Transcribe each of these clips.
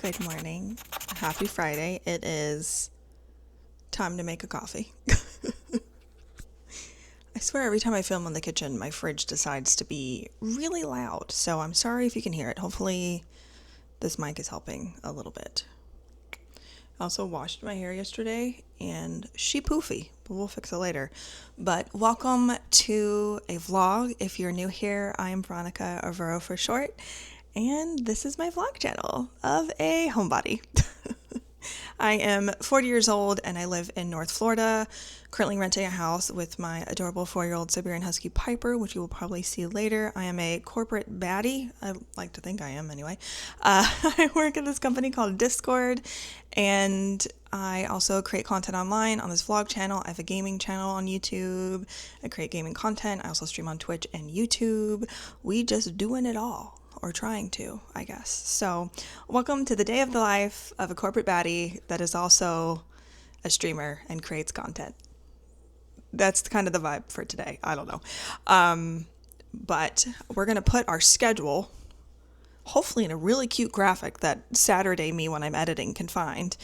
Good morning. Happy Friday. It is time to make a coffee. I swear every time I film in the kitchen, my fridge decides to be really loud. So I'm sorry if you can hear it. Hopefully this mic is helping a little bit. I also washed my hair yesterday and she poofy, but we'll fix it later. But welcome to a vlog. If you're new here, I am Veronica, or Vero for short. And this is my vlog channel of a homebody. I am 40 years old and I live in North Florida, currently renting a house with my adorable 4-year-old Siberian Husky Piper, which you will probably see later. I am a corporate baddie. I like to think I am anyway. I work at this company called Discord, and I also create content online on this vlog channel. I have a gaming channel on YouTube. I create gaming content. I also stream on Twitch and YouTube. We just doing it all. Or trying to, I guess. So, welcome to the day of the life of a corporate baddie that is also a streamer and creates content. That's kind of the vibe for today. I don't know. But we're going to put our schedule, hopefully in a really cute graphic that Saturday me when I'm editing can find.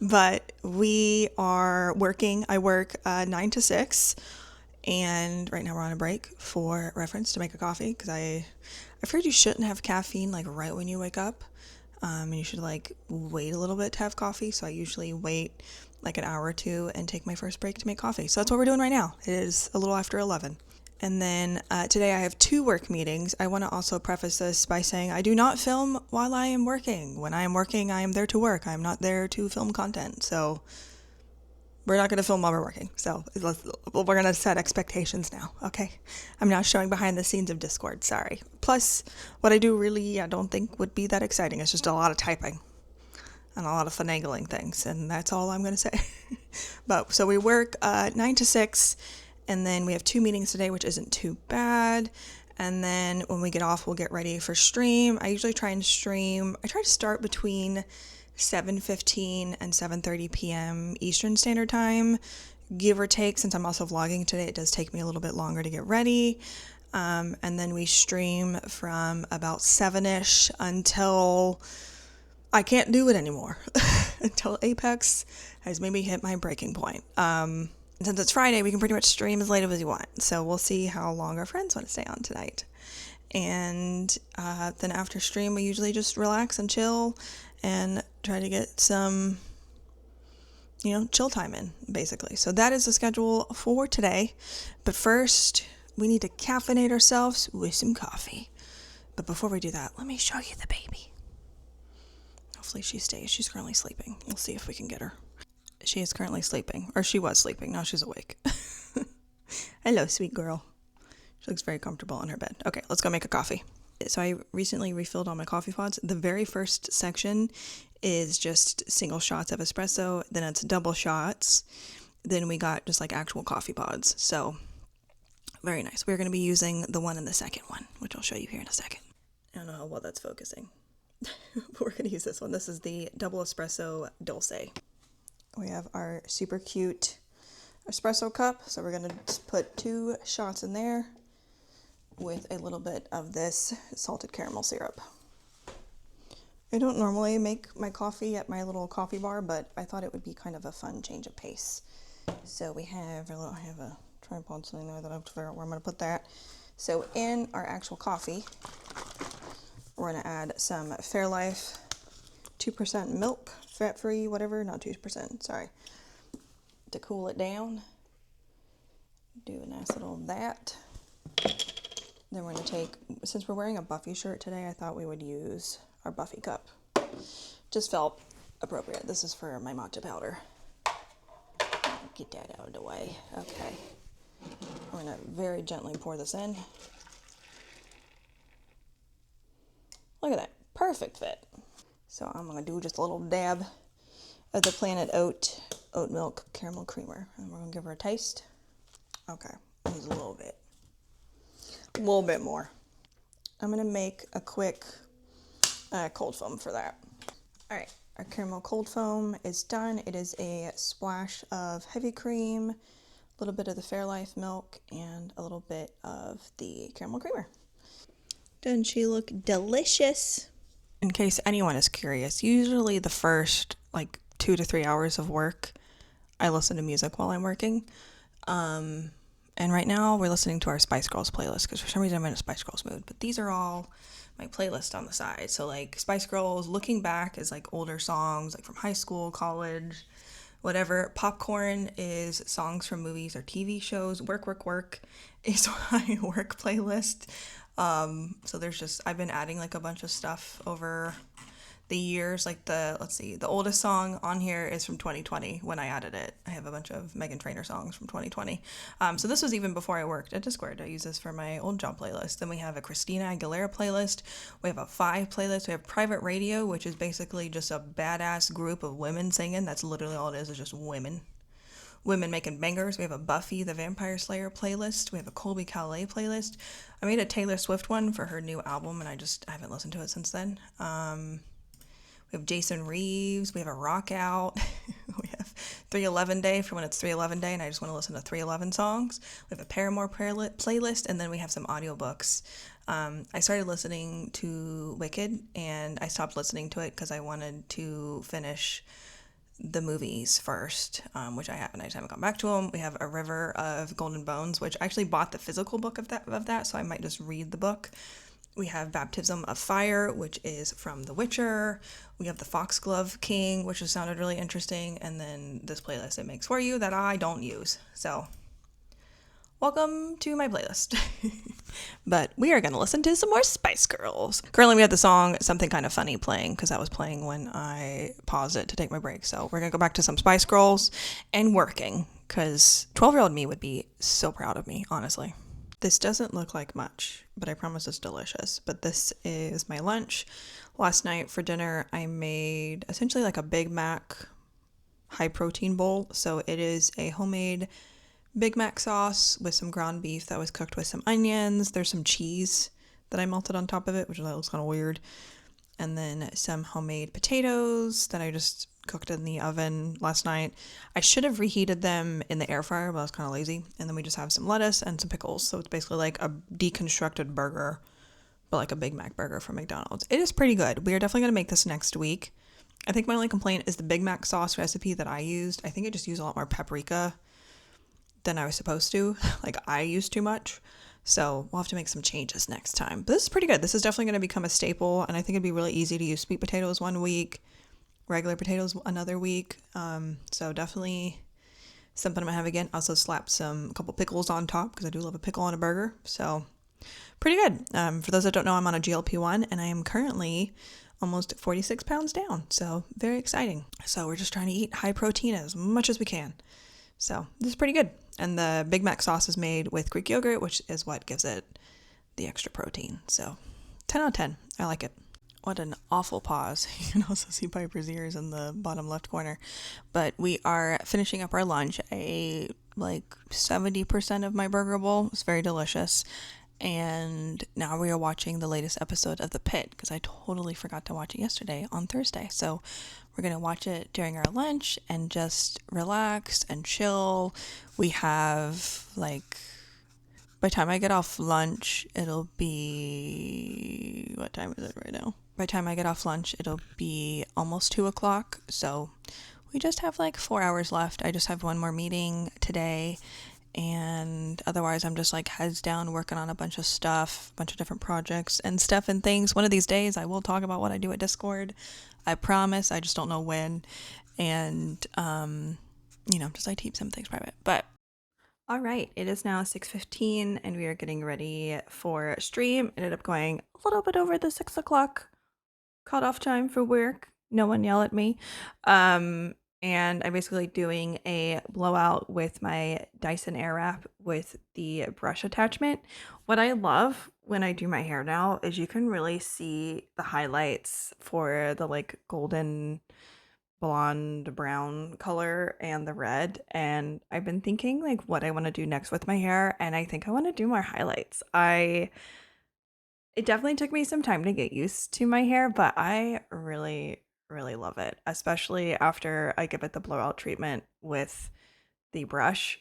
But we are working. I work 9 to 6. And right now we're on a break for reference to make a coffee because I've heard you shouldn't have caffeine like right when you wake up. And you should like wait a little bit to have coffee. So I usually wait like an hour or two and take my first break to make coffee. So that's what we're doing right now. It is a little after 11. And then today I have 2 work meetings. I want to also preface this by saying I do not film while I am working. When I am working, I am there to work. I am not there to film content. So we're not going to film while we're working, so we're going to set expectations now, okay? I'm not showing behind the scenes of Discord, sorry. Plus, what I do really, I don't think would be that exciting. It's just a lot of typing and a lot of finagling things, and that's all I'm going to say. But so we work 9 to 6, and then we have 2 meetings today, which isn't too bad. And then when we get off, we'll get ready for stream. I usually try and stream. I try to start between 7:15 and 7:30 p.m. Eastern Standard Time, give or take. Since I'm also vlogging today, it does take me a little bit longer to get ready. And then we stream from about 7-ish until I can't do it anymore. Until Apex has maybe hit my breaking point. Since it's Friday, we can pretty much stream as late as you want. So we'll see how long our friends want to stay on tonight. And then after stream, we usually just relax and chill and try to get some, chill time in, basically. So that is the schedule for today. But first, we need to caffeinate ourselves with some coffee. But before we do that, let me show you the baby. Hopefully she stays. She's currently sleeping. We'll see if we can get her. She is currently sleeping, or she was sleeping. Now she's awake. Hello, sweet girl. She looks very comfortable in her bed. Okay, let's go make a coffee. So I recently refilled all my coffee pods. The very first section is just single shots of espresso. Then it's double shots. Then we got just like actual coffee pods. So very nice. We're going to be using the one in the second one, which I'll show you here in a second. I don't know how well that's focusing. But we're going to use this one. This is the double espresso dulce. We have our super cute espresso cup. So we're going to put 2 shots in there with a little bit of this salted caramel syrup. I don't normally make my coffee at my little coffee bar, but I thought it would be kind of a fun change of pace. So I have a tripod sitting there that I have to figure out where I'm going to put that. So in our actual coffee, we're going to add some Fairlife 2% milk, fat-free, whatever, not 2%, sorry, to cool it down. Do a nice little that. Then we're going to take, since we're wearing a Buffy shirt today, I thought we would use our Buffy cup. Just felt appropriate. This is for my matcha powder. Get that out of the way. Okay. We're going to very gently pour this in. Look at that. Perfect fit. So I'm going to do just a little dab of the Planet Oat milk caramel creamer. And we're going to give her a taste. Okay. Just a little bit. A little bit more. I'm going to make a quick cold foam for that. All right, our caramel cold foam is done. It is a splash of heavy cream, a little bit of the Fairlife milk, and a little bit of the caramel creamer. Doesn't she look delicious? in case anyone is curious, usually the first like 2 to 3 hours of work, I listen to music while I'm working. And right now we're listening to our Spice Girls playlist because for some reason I'm in a Spice Girls mood. But these are all my playlist on the side. So like Spice Girls, looking back is like older songs like from high school, college, whatever. Popcorn is songs from movies or TV shows. Work, work, work is my work playlist. So there's just, I've been adding like a bunch of stuff over the years. Like the oldest song on here is from 2020 when I added it. I have a bunch of Meghan Trainor songs from 2020. So this was even before I worked at Discord. I use this for my old job playlist. Then we have a Christina Aguilera playlist. We have a Five playlist. We have Private Radio, which is basically just a badass group of women singing. That's literally all it is just women making bangers. We have a Buffy the Vampire Slayer playlist. We have a Colby Calais playlist. I made a Taylor Swift one for her new album, and I haven't listened to it since then. We have Jason Reeves. We have a Rock Out. We have 311 Day for when it's 311 Day and I just want to listen to 311 songs. We have a Paramore playlist, and then we have some audiobooks. I started listening to Wicked, and I stopped listening to it because I wanted to finish the movies first, which I haven't. I just haven't gone back to them. We have A River of Golden Bones, which I actually bought the physical book of that, so I might just read the book. We have Baptism of Fire, which is from The Witcher. We have the Foxglove King, which has sounded really interesting. And then this playlist it makes for you that I don't use. So, welcome to my playlist. But we are going to listen to some more Spice Girls. Currently, we have the song Something Kind of Funny playing because that was playing when I paused it to take my break. So, we're going to go back to some Spice Girls and working because 12-year-old me would be so proud of me, honestly. This doesn't look like much, but I promise it's delicious. But this is my lunch. Last night for dinner, I made essentially like a Big Mac high protein bowl. So it is a homemade Big Mac sauce with some ground beef that was cooked with some onions. There's some cheese that I melted on top of it, which looks kind of weird. And then some homemade potatoes that I just cooked in the oven last night. I should have reheated them in the air fryer, but I was kind of lazy. And then we just have some lettuce and some pickles. So it's basically like a deconstructed burger, but like a Big Mac burger from McDonald's. It is pretty good. We are definitely going to make this next week. I think my only complaint is the Big Mac sauce recipe that I used. I think I just used a lot more paprika than I was supposed to. Like I used too much. So we'll have to make some changes next time. But this is pretty good. This is definitely going to become a staple. And I think it'd be really easy to use sweet potatoes one week, regular potatoes another week. So definitely something I'm going to have again. Also slap a couple pickles on top because I do love a pickle on a burger. So pretty good. For those that don't know, I'm on a GLP-1 and I am currently almost 46 pounds down. So very exciting. So we're just trying to eat high protein as much as we can. So this is pretty good. And the Big Mac sauce is made with Greek yogurt, which is what gives it the extra protein. So 10 out of 10. I like it. What an awful pause. You can also see Piper's ears in the bottom left corner. But we are finishing up our lunch. I ate like 70% of my burger bowl. It's very delicious. And now we are watching the latest episode of The Pit because I totally forgot to watch it yesterday on Thursday. So we're going to watch it during our lunch and just relax and chill. We have like, by the time I get off lunch, it'll be, what time is it right now? By the time I get off lunch, it'll be almost 2:00. So we just have like 4 hours left. I just have one more meeting today. And otherwise, I'm just like heads down working on a bunch of stuff, a bunch of different projects and stuff and things. One of these days, I will talk about what I do at Discord. I promise. I just don't know when. And, just like keep some things private. But all right, it is now 6:15 and we are getting ready for stream. Ended up going a little bit over the 6:00 cutoff time for work. No one yell at me. And I'm basically doing a blowout with my Dyson Airwrap with the brush attachment. What I love when I do my hair now is you can really see the highlights for the like golden blonde brown color and the red. And I've been thinking like what I want to do next with my hair, and I think I want to do more highlights. It definitely took me some time to get used to my hair, but I really love it, especially after I give it the blowout treatment with the brush.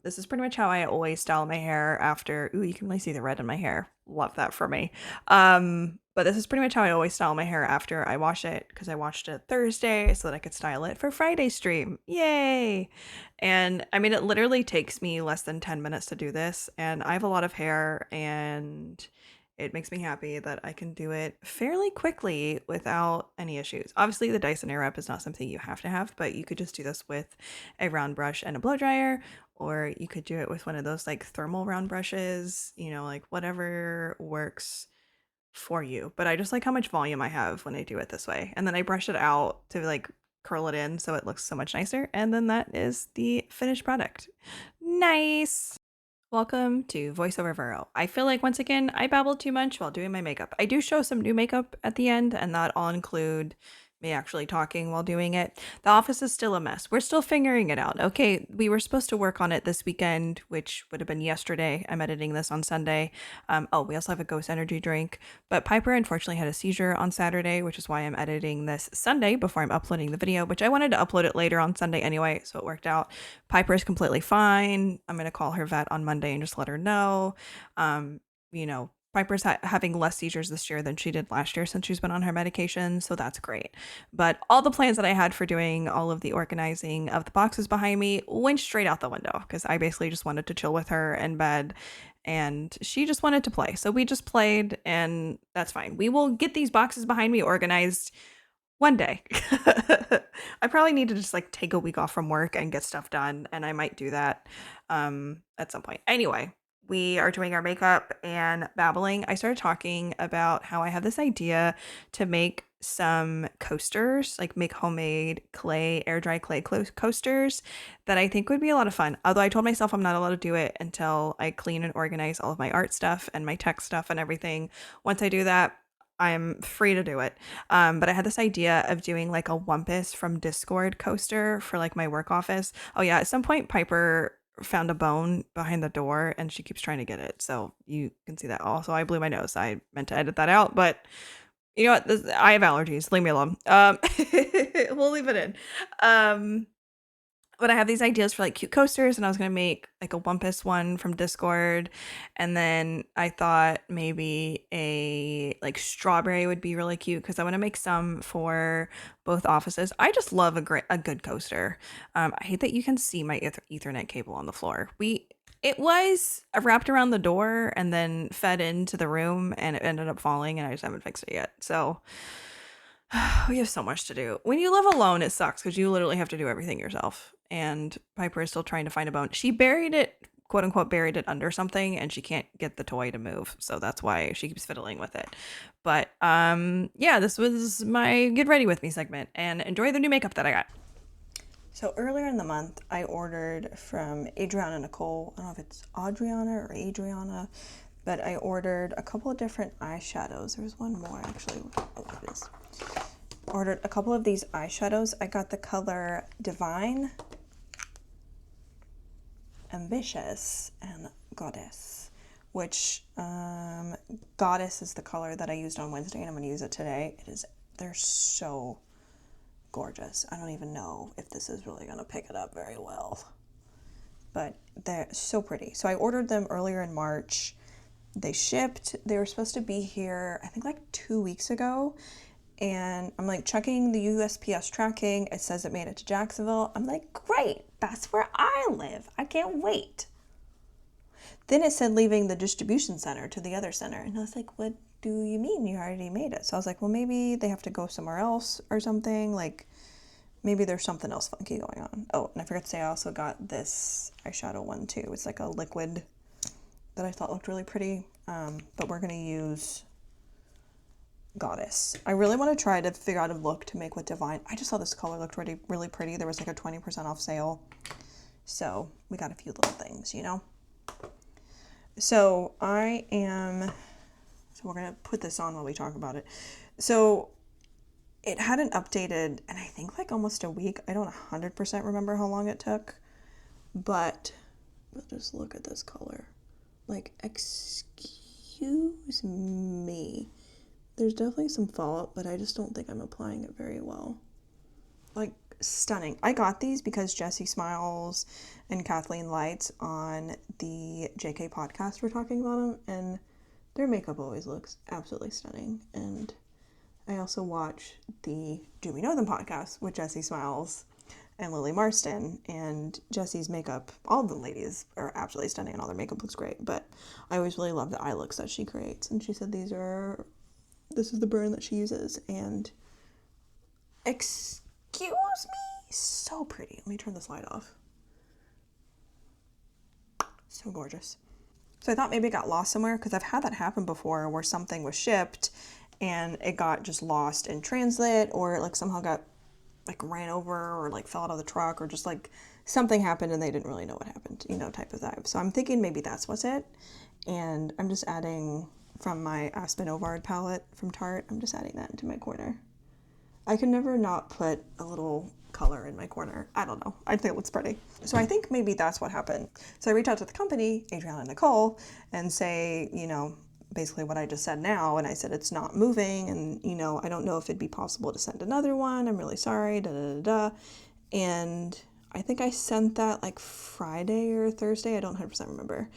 This is pretty much how I always style my hair after. Ooh, you can really see the red in my hair. Love that for me. But this is pretty much how I always style my hair after I wash it, because I washed it Thursday so that I could style it for Friday's stream. Yay! And I mean, it literally takes me less than 10 minutes to do this, and I have a lot of hair, and it makes me happy that I can do it fairly quickly without any issues. Obviously, the Dyson Airwrap is not something you have to have, but you could just do this with a round brush and a blow dryer, or you could do it with one of those like thermal round brushes, like whatever works for you. But I just like how much volume I have when I do it this way. And then I brush it out to like curl it in so it looks so much nicer. And then that is the finished product. Nice. Welcome to VoiceOver Vero. I feel like once again I babbled too much while doing my makeup. I do show some new makeup at the end, and that all include me actually talking while doing it. The office is still a mess. We're still figuring it out. Okay, we were supposed to work on it this weekend, which would have been yesterday. I'm editing this on Sunday. We also have a Ghost Energy drink, but Piper unfortunately had a seizure on Saturday, which is why I'm editing this Sunday before I'm uploading the video, which I wanted to upload it later on Sunday anyway, so it worked out. Piper is completely fine. I'm going to call her vet on Monday and just let her know. Piper's having less seizures this year than she did last year since she's been on her medication, so that's great. But all the plans that I had for doing all of the organizing of the boxes behind me went straight out the window, because I basically just wanted to chill with her in bed, and she just wanted to play. So we just played, and that's fine. We will get these boxes behind me organized one day. I probably need to just like take a week off from work and get stuff done, and I might do that at some point. Anyway, we are doing our makeup and babbling. I started talking about how I have this idea to make some coasters, like make homemade clay, air dry clay coasters that I think would be a lot of fun. Although I told myself I'm not allowed to do it until I clean and organize all of my art stuff and my tech stuff and everything. Once I do that, I'm free to do it. But I had this idea of doing like a Wumpus from Discord coaster for like my work office. Oh yeah, at some point Piper found a bone behind the door and she keeps trying to get it. So you can see that. Also, I blew my nose. I meant to edit that out, but you know what? I have allergies. Leave me alone. We'll leave it in. But I have these ideas for like cute coasters, and I was going to make like a Wumpus one from Discord. And then I thought maybe a like strawberry would be really cute, because I want to make some for both offices. I just love a good coaster. I hate that you can see my Ethernet cable on the floor. It was wrapped around the door and then fed into the room, and it ended up falling, and I just haven't fixed it yet. So we have so much to do. When you live alone, it sucks because you literally have to do everything yourself. And Piper is still trying to find a bone. She buried it, quote unquote, buried it under something, and she can't get the toy to move. So that's why she keeps fiddling with it. But yeah, this was my get ready with me segment, and enjoy the new makeup that I got. So earlier in the month, I ordered from Adriana Nicole. I don't know if it's Adriana or Adriana, but I ordered a couple of different eyeshadows. There was one more actually. Oh, it is. Ordered a couple of these eyeshadows. I got the color Divine, Ambitious, and Goddess, which Goddess is the color that I used on Wednesday, and I'm going to use it today. They're so gorgeous. I don't even know if this is really going to pick it up very well, but they're so pretty. So I ordered them earlier in March. They shipped. They were supposed to be here, I think like 2 weeks ago. And I'm like checking the USPS tracking. It says it made it to Jacksonville. I'm like, great, that's where I live. I can't wait. Then it said leaving the distribution center to the other center. And I was like, what do you mean you already made it? So I was like, well, maybe they have to go somewhere else or something. Like maybe there's something else funky going on. Oh, and I forgot to say I also got this eyeshadow one too. It's like a liquid that I thought looked really pretty. But we're going to use Goddess. I really want to try to figure out a look to make with Divine. I just saw this color looked really, really pretty. There was like a 20% off sale. So we got a few little things, you know? So we're going to put this on while we talk about it. So it hadn't updated in I think like almost a week. I don't 100% remember how long it took, but just look at this color. Like, excuse me. There's definitely some fallout, but I just don't think I'm applying it very well. Like, stunning. I got these because Jessie Smiles and Kathleen Lights on the JK podcast were talking about them, and Their makeup always looks absolutely stunning. And I also watch the Do We Know Them podcast with Jessie Smiles and Lily Marston, and Jessie's makeup, all the ladies are absolutely stunning and all their makeup looks great, but I always really love the eye looks that she creates. And she said this is the brand that she uses, and excuse me, so pretty. Let me turn this light off. So gorgeous. So I thought maybe it got lost somewhere, because I've had that happen before where something was shipped and it got just lost in transit, or it like somehow got like ran over, or like fell out of the truck, or just like something happened and they didn't really know what happened, you know, type of vibe. So I'm thinking maybe that's what's it. And I'm just adding from my Aspen Ovard palette from Tarte, I'm just adding that into my corner. I can never not put a little color in my corner. I don't know. I think it looks pretty. So I think maybe that's what happened. So I reach out to the company, Adriana and Nicole, and say, you know, basically what I just said now. And I said, it's not moving. And, you know, I don't know if it'd be possible to send another one. I'm really sorry. Da, da, da, da. And I think I sent that like Friday or Thursday. I don't 100% remember.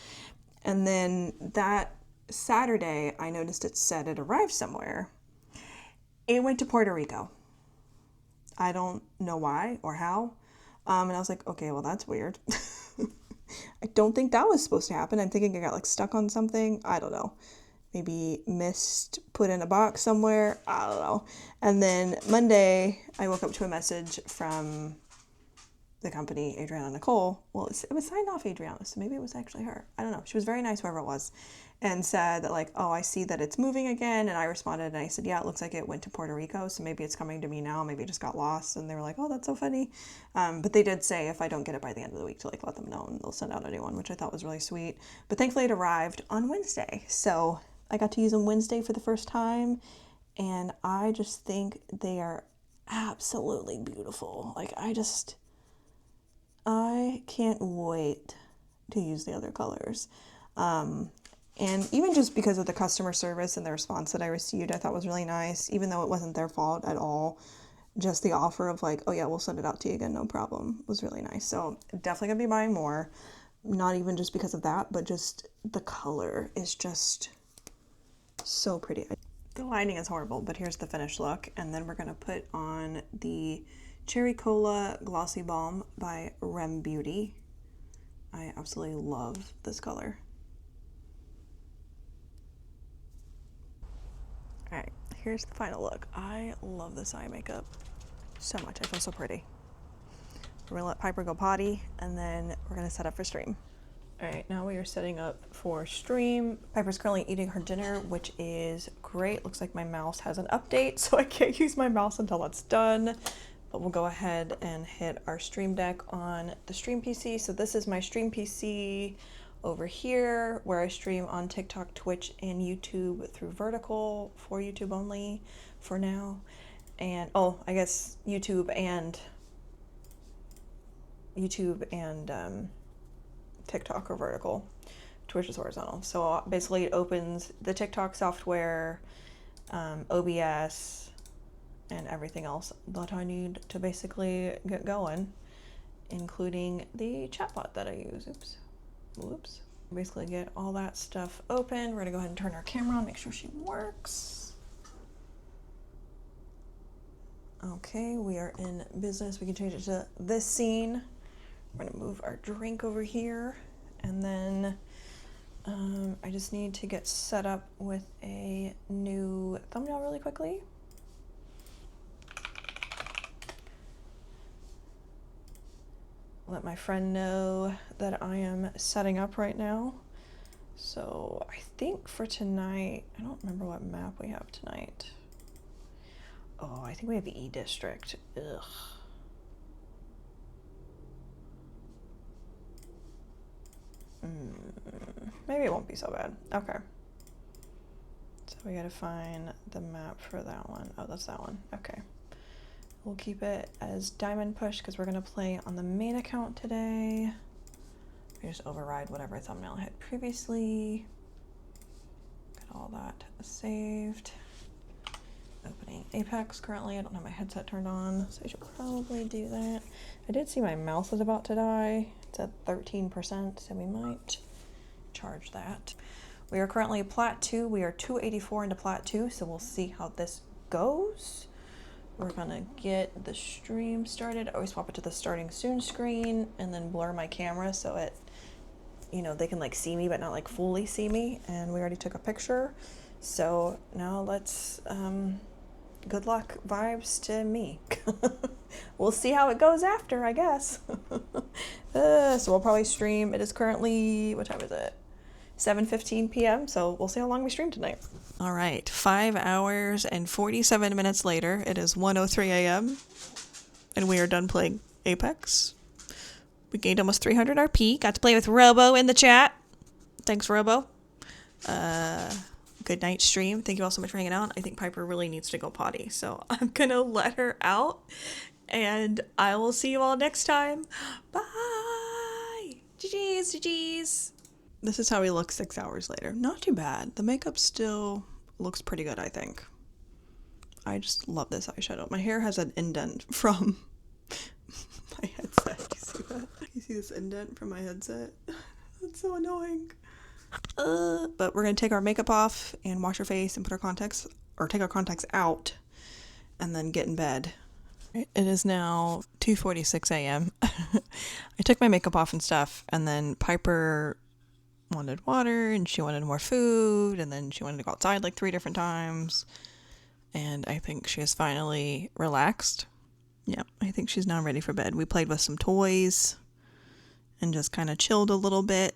And then that Saturday, I noticed it said it arrived somewhere. It went to Puerto Rico. I don't know why or how. And I was like, okay, well, that's weird. I don't think that was supposed to happen. I'm thinking I got like stuck on something. I don't know. Maybe missed, put in a box somewhere. I don't know. And then Monday, I woke up to a message from the company, Adriana Nicole. Well, it was signed off Adriana, so maybe it was actually her. I don't know. She was very nice, whoever it was, and said that like, oh, I see that it's moving again. And I responded and I said, yeah, it looks like it went to Puerto Rico, so maybe it's coming to me now. Maybe it just got lost. And they were like, oh, that's so funny. But they did say if I don't get it by the end of the week to like let them know, and they'll send out a new one, which I thought was really sweet. But thankfully it arrived on Wednesday. So I got to use them Wednesday for the first time. And I just think they are absolutely beautiful. Like I can't wait to use the other colors. And even just because of the customer service and the response that I received, I thought was really nice, even though it wasn't their fault at all. Just the offer of like, oh yeah, we'll send it out to you again, no problem, was really nice. So definitely gonna be buying more. Not even just because of that, but just the color is just so pretty. The lighting is horrible, but here's the finished look. And then we're gonna put on the Cherry Cola Glossy Balm by Rem Beauty. I absolutely love this color. All right, here's the final look. I love this eye makeup so much. I feel so pretty. We're gonna let Piper go potty, and then we're gonna set up for stream. All right, now we are setting up for stream. Piper's currently eating her dinner, which is great. Looks like my mouse has an update, so I can't use my mouse until that's done. But we'll go ahead and hit our stream deck on the stream PC. So this is my stream PC over here, where I stream on TikTok, Twitch, and YouTube through vertical, for YouTube only for now. And oh, I guess YouTube and TikTok are vertical. Twitch is horizontal. So basically it opens the TikTok software, OBS, and everything else that I need to basically get going, including the chatbot that I use. Whoops. Basically get all that stuff open. We're gonna go ahead and turn our camera on, make sure she works. Okay, we are in business. We can change it to this scene. We're gonna move our drink over here, and then I just need to get set up with a new thumbnail really quickly. Let my friend know that I am setting up right now. So I think for tonight, I don't remember what map we have tonight. Oh, I think we have E District. Ugh. Maybe it won't be so bad. Okay. So we gotta find the map for that one. Oh, that's that one. Okay. We'll keep it as Diamond Push because we're gonna play on the main account today. We just override whatever thumbnail I had previously. Got all that saved. Opening Apex currently. I don't have my headset turned on, so I should probably do that. I did see my mouse is about to die. It's at 13%, so we might charge that. We are currently at Plat 2. We are 284 into Plat 2, so we'll see how this goes. We're gonna get the stream started. I always swap it to the starting soon screen and then blur my camera so it, you know, they can like see me but not like fully see me. And we already took a picture. So now let's, good luck vibes to me. We'll see how it goes after, I guess. So we'll probably stream. It is currently, what time is it? 7:15 p.m. So we'll see how long we stream tonight. All right, 5 hours and 47 minutes later, it is 1:03 a.m. and we are done playing Apex. We gained almost 300 RP. Got to play with Robo in the chat. Thanks, Robo. Good night stream. Thank you all so much for hanging out. I think Piper really needs to go potty, so I'm gonna let her out, and I will see you all next time. Bye. GG's, GG's. This is how he looks 6 hours later. Not too bad. The makeup still looks pretty good, I think. I just love this eyeshadow. My hair has an indent from my headset. You see that? You see this indent from my headset? That's so annoying. But we're going to take our makeup off and wash our face and put our contacts, or take our contacts out, and then get in bed. It is now 2:46 a.m. I took my makeup off and stuff, and then Piper wanted water and she wanted more food, and then she wanted to go outside like 3 different times, and I think she is finally relaxed. Yeah, I think she's now ready for bed. We played with some toys and just kind of chilled a little bit.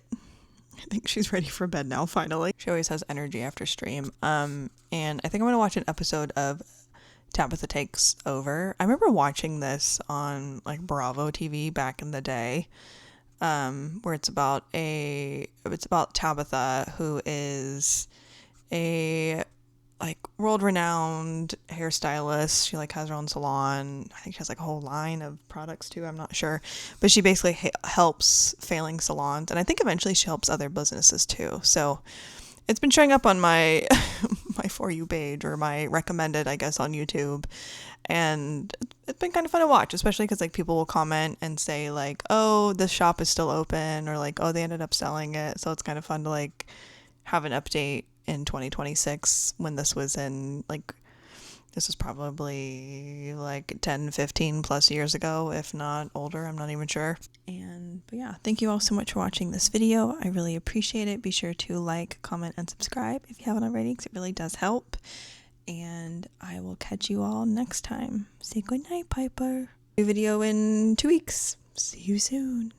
I think she's ready for bed now, finally. She always has energy after stream. And I think I'm gonna watch an episode of Tabitha Takes Over. I remember watching this on like Bravo TV back in the day. Where it's about Tabitha, who is a like world-renowned hairstylist. She like has her own salon. I think she has like a whole line of products too. I'm not sure, but she basically helps failing salons, and I think eventually she helps other businesses too. So it's been showing up on my my For You page, or my recommended, I guess, on YouTube. And it's been kind of fun to watch, especially because like people will comment and say like, oh, this shop is still open, or like, oh, they ended up selling it. So it's kind of fun to like have an update in 2026 when this was in like, this was probably like 10, 15 plus years ago, if not older. I'm not even sure. But yeah, thank you all so much for watching this video. I really appreciate it. Be sure to like, comment, and subscribe if you haven't already, because it really does help. And I will catch you all next time. Say goodnight, Piper. New video in 2 weeks. See you soon.